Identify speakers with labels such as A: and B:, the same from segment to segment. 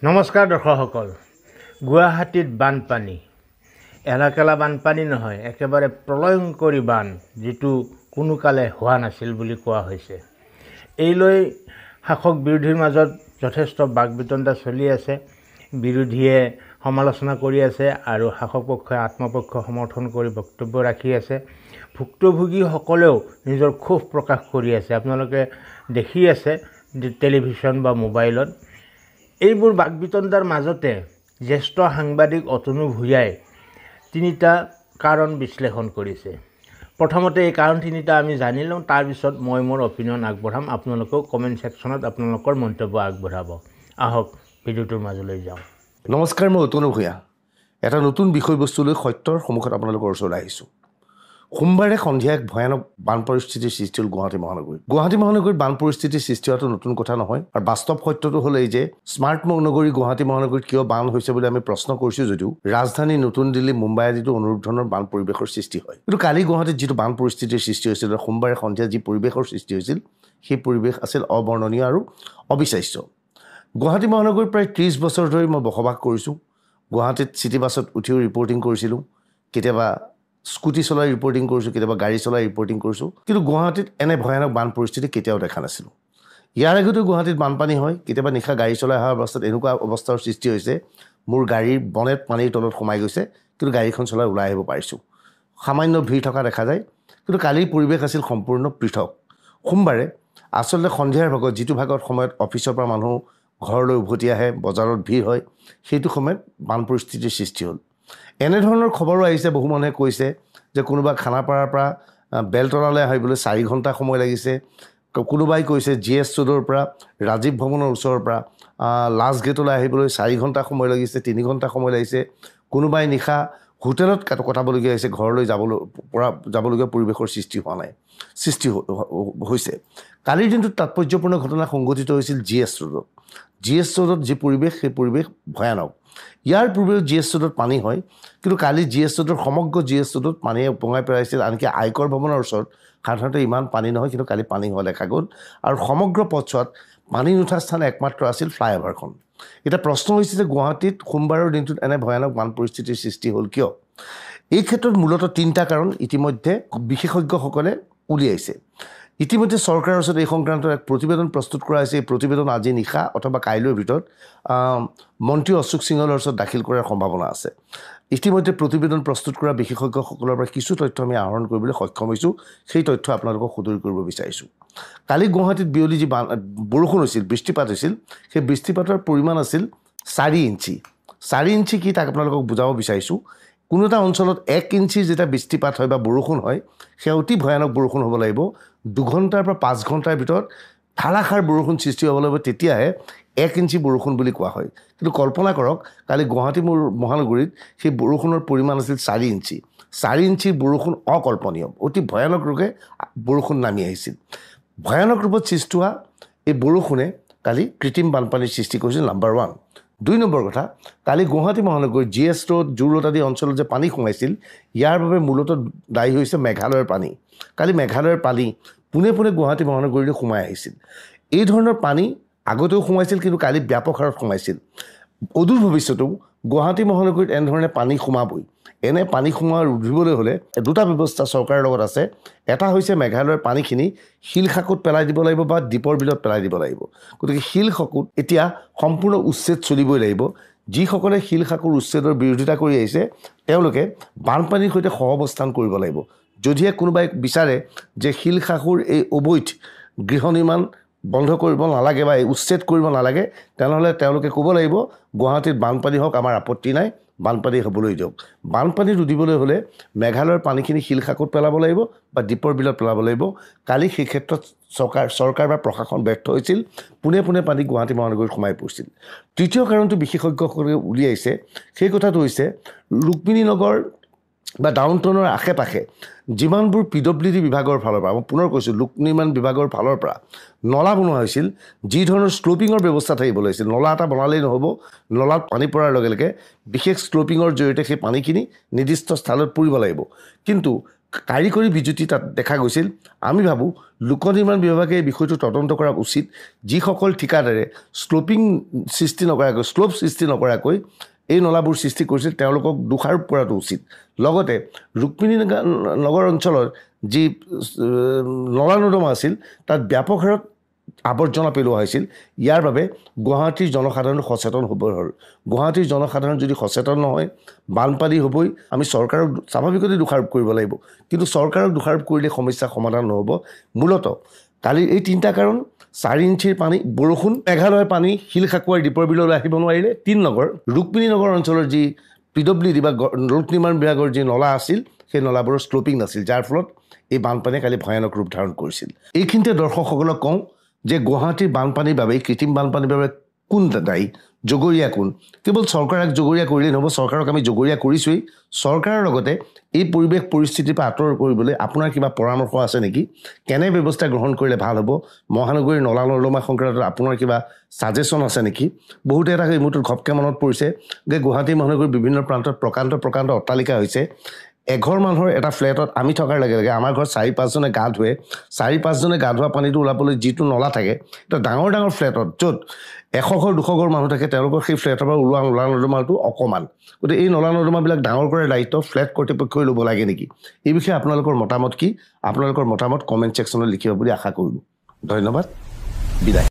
A: নমস্কাৰ দৰ্শকসকল গুৱাহাটীত বানপানী এলাকেলা বানপানী নহয় একেবাৰে প্ৰলয়ংকৰী বান যেটো কোনো কালে হোৱা নাছিল বুলি কোৱা হৈছে এইলৈ শাসক বিৰোধীৰ মাজত যথেষ্ট বাকবিতণ্ডা চলি আছে বিৰোধীয়ে সমালোচনা কৰি আছে আৰু শাসক পক্ষই আত্মপক্ষ সমৰ্থন কৰি বক্তব্য ৰাখি আছে ভুক্তভোগীসকলেও নিজৰ ক্ষোভ প্ৰকাশ কৰি আছে আপোনালোকে দেখি আছে টেলিভিছন বা মোবাইলত এইবোৰ বাকবিতণ্ডাৰ মাজতে জ্যেষ্ঠ সাংবাদিক অতনু ভূঞাই তিনিটা কাৰণ বিশ্লেষণ কৰিছে প্ৰথমতে এই কাৰণ তিনিটা আমি জানি লওঁ তাৰ পিছত মই মোৰ অপিনিয়ন আগবঢ়াম আপোনালোকেও কমেন্ট সেকশনত আপোনালোকৰ মন্তব্য আগবঢ়াব আহক ভিডিওটোৰ মাজলৈ যাওঁ
B: নমস্কাৰ মই অতনু ভূঞা এটা নতুন বিষয়বস্তুলৈ সত্যৰ সন্মুখত আপোনালোকৰ ওচৰলৈ আহিছোঁ সোমবাৰে সন্ধিয়া এক ভয়ানক বান পৰিস্থিতিৰ সৃষ্টি হ'ল গুৱাহাটী মহানগৰীত বান পৰিস্থিতিৰ সৃষ্টি হোৱাটো নতুন কথা নহয় আৰু বাস্তৱ সত্যটো হ'ল এই যে স্মাৰ্ট নগৰী গুৱাহাটী মহানগৰীত কিয় বান হৈছে বুলি আমি প্ৰশ্ন কৰিছোঁ যদিও ৰাজধানী নতুন দিল্লী মুম্বাই আদিতো অনুৰূপ ধৰণৰ বান পৰিৱেশৰ সৃষ্টি হয় কিন্তু কালি গুৱাহাটীত যিটো বান পৰিস্থিতিৰ সৃষ্টি হৈছিল সোমবাৰে সন্ধিয়া যি পৰিৱেশৰ সৃষ্টি হৈছিল সেই পৰিৱেশ আছিল অবৰ্ণনীয় আৰু অবিশ্বাস্য গুৱাহাটী মহানগৰীত প্ৰায় 30 বছৰ ধৰি মই বসবাস কৰিছোঁ গুৱাহাটীত চিটি বাছত উঠিও ৰিপৰ্টিং কৰিছিলোঁ কেতিয়াবা স্কুটি চলাই ৰিপৰ্টিং কৰিছোঁ কেতিয়াবা গাড়ী চলাই ৰিপৰ্টিং কৰিছোঁ কিন্তু গুৱাহাটীত এনে ভয়ানক বান পৰিস্থিতি কেতিয়াও দেখা নাছিলোঁ ইয়াৰ আগতে গুৱাহাটীত বানপানী হয় কেতিয়াবা নিশা গাড়ী চলাই অহাৰ অৱস্থাত এনেকুৱা অৱস্থাৰ সৃষ্টি হৈছে মোৰ গাড়ীৰ বনেট পানীৰ তলত সোমাই গৈছে কিন্তু গাড়ীখন চলাই ওলাই আহিব পাৰিছোঁ সামান্য ভিৰ থকা দেখা যায় কিন্তু কালিৰ পৰিৱেশ আছিল সম্পূৰ্ণ পৃথক সোমবাৰে আচলতে সন্ধিয়াৰ ভাগত যিটো ভাগত সময়ত অফিচৰ পৰা মানুহ ঘৰলৈ উভতি আহে বজাৰত ভিৰ হয় সেইটো সময়ত বান পৰিস্থিতিৰ সৃষ্টি হ'ল এনেধৰণৰ খবৰো আহিছে বহু মানুহে কৈছে যে কোনোবা খানাপাৰাৰ পৰা বেলতলালৈ আহিবলৈ 4 ঘণ্টা সময় লাগিছে কোনোবাই কৈছে জিএছ ৰোডৰ পৰা ৰাজীৱ ভৱনৰ ওচৰৰ পৰা লাষ্ট গেটলৈ আহিবলৈ 4 ঘণ্টা সময় লাগিছে 3 ঘণ্টা সময় লাগিছে কোনোবাই নিশা হোটেলত কটাবলগীয়া হৈছে ঘৰলৈ যাবলগীয়া পৰিৱেশৰ সৃষ্টি হোৱা নাই সৃষ্টি হৈছে কালিৰ দিনটোত তাৎপৰ্যপূৰ্ণ ঘটনা সংঘটিত হৈছিল জিএছ ৰোডত যি পৰিৱেশ সেই পৰিৱেশ ভয়ানক ইয়াৰ পূৰ্বেও জিএছ ৰোডত পানী হয় কিন্তু কালি জিএছ ৰোডৰ সমগ্ৰ জিএছ ৰোডত পানীয়ে উপঙাই পেলাইছিল আনকি আয়কৰ ভৱনৰ ওচৰত সাধাৰণতে ইমান পানী নহয় কিন্তু কালি পানী হোৱা দেখা গ'ল আৰু সমগ্ৰ পথছোৱাত পানী নুঠা স্থান একমাত্ৰ আছিল ফ্লাইঅভাৰখন এটা প্ৰশ্ন হৈছে যে গুৱাহাটীত সোমবাৰৰ দিনটোত এনে ভয়ানক বান পৰিস্থিতিৰ সৃষ্টি হ'ল কিয় এই ক্ষেত্ৰত মূলতঃ 3টা কাৰণ ইতিমধ্যে বিশেষজ্ঞসকলে উলিয়াইছে ইতিমধ্যে চৰকাৰৰ ওচৰত এই সংক্ৰান্তত এক প্ৰতিবেদন প্ৰস্তুত কৰা হৈছে এই প্ৰতিবেদন আজি নিশা অথবা কাইলৈৰ ভিতৰত মন্ত্ৰী অশোক সিঙৰ ওচৰত দাখিল কৰাৰ সম্ভাৱনা আছে ইতিমধ্যে প্ৰতিবেদন প্ৰস্তুত কৰা বিশেষজ্ঞসকলৰ পৰা কিছু তথ্য আমি আহৰণ কৰিবলৈ সক্ষম হৈছোঁ সেই তথ্য আপোনালোকক সদৰি কৰিব বিচাৰিছোঁ কালি গুৱাহাটীত বিয়লি যি বৰষুণ হৈছিল বৃষ্টিপাত হৈছিল সেই বৃষ্টিপাতৰ পৰিমাণ আছিল 4 ইঞ্চি 4 ইঞ্চি কি তাক আপোনালোকক বুজাব বিচাৰিছোঁ কোনো এটা অঞ্চলত 1 ইঞ্চি যেতিয়া বৃষ্টিপাত হয় বা বৰষুণ হয় সেয়া অতি ভয়ানক বৰষুণ হ'ব লাগিব 2 ঘণ্টাৰ পৰা 5 ঘণ্টাৰ ভিতৰত ধাৰাসাৰ বৰষুণ সৃষ্টি হ'ব লাগিব তেতিয়াহে 1 ইঞ্চি বৰষুণ বুলি কোৱা হয় কিন্তু কল্পনা কৰক কালি গুৱাহাটী মহানগৰীত সেই বৰষুণৰ পৰিমাণ আছিল 4 ইঞ্চি 4 ইঞ্চিৰ বৰষুণ অকল্পনীয় অতি ভয়ানক ৰূপে বৰষুণ নামি আহিছিল ভয়ানক ৰূপত সৃষ্টি হোৱা এই বৰষুণে কালি কৃত্ৰিম বানপানীৰ সৃষ্টি কৰিছিল নাম্বাৰ 1 2 নম্বৰ কথা কালি গুৱাহাটী মহানগৰীৰ জিএছ ৰোড জু ৰোড আদি অঞ্চলত যে পানী সোমাইছিল ইয়াৰ বাবে মূলতঃ দায়ী হৈছে মেঘালয়ৰ পানী কালি মেঘালয়ৰ পানী পুনে গুৱাহাটী মহানগৰীলৈ সোমাই আহিছিল এই ধৰণৰ পানী আগতেও সোমাইছিল কিন্তু কালি ব্যাপক হাৰত সোমাইছিল অদূৰ ভৱিষ্যতেও গুৱাহাটী মহানগৰীত এনেধৰণে পানী সোমাবই এনে পানী সোমোৱা ৰুধিবলৈ হ'লে দুটা ব্যৱস্থা চৰকাৰৰ লগত আছে এটা হৈছে মেঘালয়ৰ পানীখিনি শিলখাকুত পেলাই দিব লাগিব বা দ্বীপৰ বিলত পেলাই দিব লাগিব গতিকে শিলখাকুত এতিয়া সম্পূৰ্ণ উচ্ছেদ চলিবই লাগিব যিসকলে শিলখাকুৰ উচ্ছেদৰ বিৰোধিতা কৰি আহিছে তেওঁলোকে বানপানীৰ সৈতে সহাৱস্থান কৰিব লাগিব যদিহে কোনোবাই বিচাৰে যে শিলখাকুৰ এই অবৈধ গৃহ নিৰ্মাণ বন্ধ কৰিব নালাগে বা উচ্ছেদ কৰিব নালাগে তেনেহ'লে তেওঁলোকে ক'ব লাগিব গুৱাহাটীত বানপানী হওক আমাৰ আপত্তি নাই বানপানী হ'বলৈ দিয়ক বানপানী ৰুধিবলৈ হ'লে মেঘালয়ৰ পানীখিনি শিলখাকুত পেলাব লাগিব বা দ্বীপৰ বিলত পেলাব লাগিব কালি সেই ক্ষেত্ৰত চৰকাৰ বা প্ৰশাসন ব্যৰ্থ হৈছিল পুনে পানী গুৱাহাটী মহানগৰীত সোমাই পৰিছিল তৃতীয় কাৰণটো বিশেষজ্ঞসকলে উলিয়াইছে সেই কথাটো হৈছে ৰুক্মিণী নগৰ বা ডাউনটাউনৰ আশে পাশে যিমানবোৰ পিডব্লিউডি বিভাগৰ ফালৰ পৰা মই পুনৰ কৈছোঁ লোক নিৰ্মাণ বিভাগৰ ফালৰ পৰা নলা বনোৱা হৈছিল যি ধৰণৰ স্লোপিঙৰ ব্যৱস্থা থাকিব লাগিছিল নলা এটা বনালেই নহ'ব নলাত পানী পৰাৰ লগে লগে বিশেষ স্লোপিঙৰ জৰিয়তে সেই পানীখিনি নিৰ্দিষ্ট স্থানত পৰিব লাগিব কিন্তু কাৰিকৰী বিজুতি তাত দেখা গৈছিল আমি ভাবোঁ লোক নিৰ্মাণ বিভাগে এই বিষয়টো তদন্ত কৰা উচিত যিসকল ঠিকাদাৰে শ্লোপিং সৃষ্টি নকৰাকৈ শ্লোপ সৃষ্টি নকৰাকৈ এই নলাবোৰ সৃষ্টি কৰিছিল তেওঁলোকক দোষাৰোপ কৰাটো উচিত লগতে ৰুক্মিণী নগৰ অঞ্চলৰ যি নলা নৰ্দমা আছিল তাত ব্যাপক হাৰত আৱৰ্জনা পেলোৱা হৈছিল ইয়াৰ বাবে গুৱাহাটীৰ জনসাধাৰণ সচেতন হ'ব হ'ল গুৱাহাটীৰ জনসাধাৰণ যদি সচেতন নহয় বানপানী হ'বই আমি চৰকাৰক স্বাভাৱিকতে দোষাৰোপ কৰিব লাগিব কিন্তু চৰকাৰক দোষাৰোপ কৰিলে সমস্যা সমাধান নহ'ব মূলতঃ কালি এই তিনিটা কাৰণ 4 ইঞ্চিৰ পানী বৰষুণ মেঘালয়ৰ পানী শিলখাকুৱাৰ দ্বীপৰ বিললৈ আহিব নোৱাৰিলে 3 নম্বৰ ৰুক্মিণী নগৰ অঞ্চলৰ যি PWD বা লোক নিৰ্মাণ বিভাগৰ যি নলা আছিল সেই নলাবোৰৰ শ্লোপিং নাছিল যাৰ ফলত এই বানপানীয়ে কালি ভয়ানক ৰূপ ধাৰণ কৰিছিল এইখিনিতে দৰ্শকসকলক কওঁ যে গুৱাহাটীৰ বানপানীৰ বাবে কৃত্ৰিম বানপানীৰ বাবে কোন দায়ী জগৰীয়া কোন কেৱল চৰকাৰক জগৰীয়া কৰিলেই নহ'ব চৰকাৰক আমি জগৰীয়া কৰিছোৱেই চৰকাৰৰ লগতে এই পৰিৱেশ পৰিস্থিতিৰ পৰা আঁতৰ কৰিবলৈ আপোনাৰ কিবা পৰামৰ্শ আছে নেকি কেনে ব্যৱস্থা গ্ৰহণ কৰিলে ভাল হ'ব মহানগৰীৰ নলা নৰ্দমা সংক্ৰান্তত আপোনাৰ কিবা ছাজেশ্যন আছে নেকি বহুতে এটা এই মুহূৰ্তত ঘপকে মনত পৰিছে যে গুৱাহাটী মহানগৰীৰ বিভিন্ন প্ৰান্তত প্ৰকাণ্ড অট্টালিকা হৈছে এঘৰ মানুহৰ এটা ফ্লেটত আমি থকাৰ লগে লগে আমাৰ ঘৰত 4-5জনে গা ধুৱে 4-5জনে গা ধোৱা পানীটো ওলাবলৈ যিটো নলা থাকে এটা ডাঙৰ ফ্লেটত য'ত 100 ঘৰ 200 ঘৰ মানুহ থাকে তেওঁলোকৰ সেই ফ্লেটৰ পৰা ওলোৱা নলা নৰ্দমাটো অকমান গতিকে এই নলা নৰ্দমাবিলাক ডাঙৰ কৰাৰ দায়িত্ব ফ্লেট কৰ্তৃপক্ষই ল'ব লাগে নেকি এই বিষয়ে আপোনালোকৰ মতামত কি আপোনালোকৰ মতামত কমেণ্ট ছেকশ্যনত লিখিব বুলি আশা কৰিলোঁ ধন্যবাদ বিদায়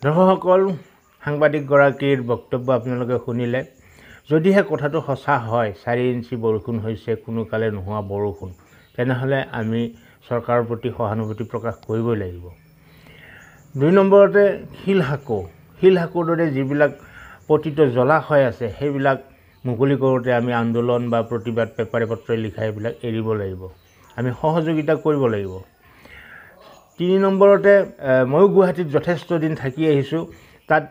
A: দৰ্শকসকল সাংবাদিকগৰাকীৰ বক্তব্য আপোনালোকে শুনিলে যদিহে কথাটো সঁচা হয় 4 ইঞ্চি বৰষুণ হৈছে কোনো কালে নোহোৱা বৰষুণ তেনেহ'লে আমি চৰকাৰৰ প্ৰতি সহানুভূতি প্ৰকাশ কৰিবই লাগিব 2 নম্বৰতে শিলহাকুৰ দৰে যিবিলাক পতিত জলাশয় আছে সেইবিলাক মুকলি কৰোঁতে আমি আন্দোলন বা প্ৰতিবাদ পেপাৰে পত্ৰই লিখা এইবিলাক এৰিব লাগিব আমি সহযোগিতা কৰিব লাগিব 3 নম্বৰতে ময়ো গুৱাহাটীত যথেষ্ট দিন থাকি আহিছোঁ তাত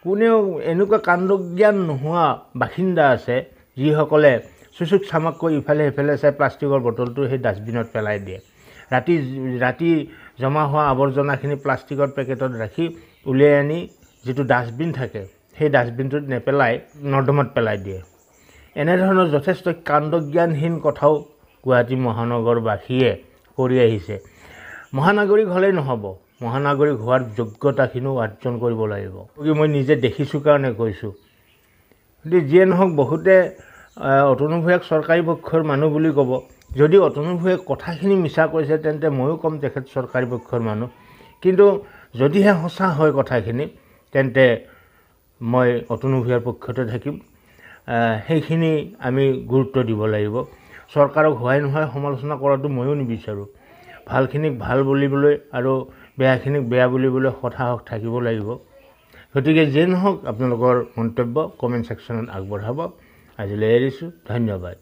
A: কোনেও এনেকুৱা কাণ্ডজ্ঞান নোহোৱা বাসিন্দা আছে যিসকলে চুচুক চামাককৈ ইফালে সিফালে চাই প্লাষ্টিকৰ বটলটো সেই ডাষ্টবিনত পেলাই দিয়ে ৰাতি জমা হোৱা আৱৰ্জনাখিনি প্লাষ্টিকৰ পেকেটত ৰাখি উলিয়াই আনি যিটো ডাষ্টবিন থাকে সেই ডাষ্টবিনটোত নেপেলাই নৰ্দমাত পেলাই দিয়ে এনেধৰণৰ যথেষ্ট কাণ্ডজ্ঞানহীন কথাও গুৱাহাটী মহানগৰবাসীয়ে কৰি আহিছে মহানাগৰিক হ'লেই নহ'ব মহানাগৰিক হোৱাৰ যোগ্যতাখিনিও অৰ্জন কৰিব লাগিব মই নিজে দেখিছোঁ কাৰণে কৈছোঁ কিন্তু যিয়ে নহওক বহুতে অতনু ভূঞাক চৰকাৰী পক্ষৰ মানুহ বুলি ক'ব যদি অতনু ভূঞাই কথাখিনি মিছা কৈছে তেন্তে ময়ো ক'ম তেখেত চৰকাৰী পক্ষৰ মানুহ কিন্তু যদিহে সঁচা হয় কথাখিনি তেন্তে মই অতনু ভূঞাৰ পক্ষতে থাকিম সেইখিনি আমি গুৰুত্ব দিব লাগিব চৰকাৰক হোৱাই নহয় সমালোচনা কৰাটো ময়ো নিবিচাৰোঁ ভালখিনিক ভাল বুলিবলৈ আৰু বেয়াখিনিক বেয়া বুলিবলৈ সাহস থাকিব লাগিব গতিকে যে নহওক আপোনালোকৰ মন্তব্য কমেণ্ট ছেকশ্যনত আগবঢ়াব আজিলৈ এৰিছোঁ ধন্যবাদ